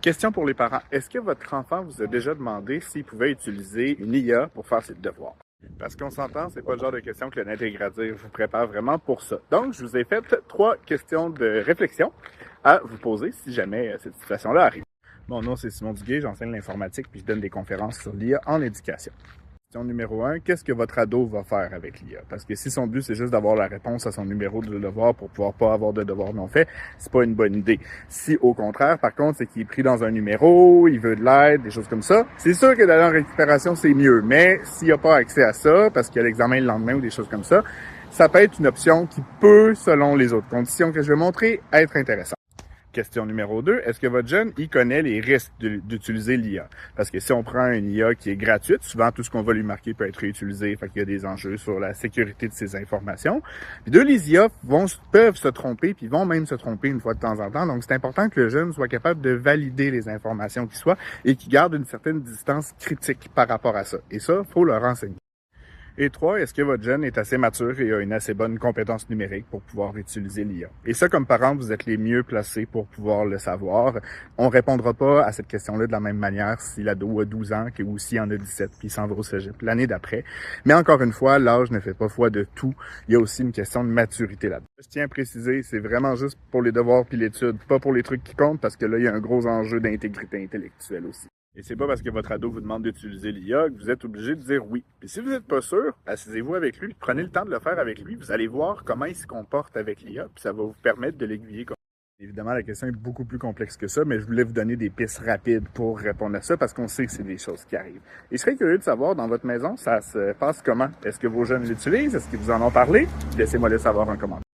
Question pour les parents. Est-ce que votre enfant vous a déjà demandé s'il pouvait utiliser une IA pour faire ses devoirs? Parce qu'on s'entend, c'est pas le genre de question que le Net et Gradir vous prépare vraiment pour ça. Donc, je vous ai fait 3 questions de réflexion à vous poser si jamais cette situation-là arrive. Mon nom, c'est Simon Duguay, j'enseigne l'informatique puis je donne des conférences sur l'IA en éducation. Question numéro 1, qu'est-ce que votre ado va faire avec l'IA? Parce que si son but, c'est juste d'avoir la réponse à son numéro de devoir pour pouvoir pas avoir de devoir non fait, c'est pas une bonne idée. Si, au contraire, par contre, c'est qu'il est pris dans un numéro, il veut de l'aide, des choses comme ça, c'est sûr que d'aller en récupération, c'est mieux. Mais s'il n'a pas accès à ça, parce qu'il y a l'examen le lendemain ou des choses comme ça peut être une option qui peut, selon les autres conditions que je vais montrer, être intéressante. Question numéro 2, est-ce que votre jeune y connaît les risques d'utiliser l'IA? Parce que si on prend une IA qui est gratuite, souvent tout ce qu'on va lui marquer peut être réutilisé, fait qu'il y a des enjeux sur la sécurité de ses informations. Puis les IA peuvent se tromper, puis vont même se tromper une fois de temps en temps. Donc c'est important que le jeune soit capable de valider les informations qui soient et qu'il garde une certaine distance critique par rapport à ça. Et ça, faut le renseigner. Et 3, est-ce que votre jeune est assez mature et a une assez bonne compétence numérique pour pouvoir utiliser l'IA? Et ça, comme parents, vous êtes les mieux placés pour pouvoir le savoir. On répondra pas à cette question-là de la même manière si l'ado a 12 ans ou s'il en a 17 puis il s'en va au cégep l'année d'après. Mais encore une fois, l'âge ne fait pas foi de tout. Il y a aussi une question de maturité là-dedans. Je tiens à préciser, c'est vraiment juste pour les devoirs puis l'étude, pas pour les trucs qui comptent parce que là, il y a un gros enjeu d'intégrité intellectuelle aussi. Et c'est pas parce que votre ado vous demande d'utiliser l'IA que vous êtes obligé de dire oui. Puis si vous n'êtes pas sûr, asseyez-vous avec lui, prenez le temps de le faire avec lui, vous allez voir comment il se comporte avec l'IA, puis ça va vous permettre de l'aiguiller. Évidemment, la question est beaucoup plus complexe que ça, mais je voulais vous donner des pistes rapides pour répondre à ça parce qu'on sait que c'est des choses qui arrivent. Et je serais curieux de savoir, dans votre maison, ça se passe comment? Est-ce que vos jeunes l'utilisent? Est-ce qu'ils vous en ont parlé? Laissez-moi le savoir en commentaire.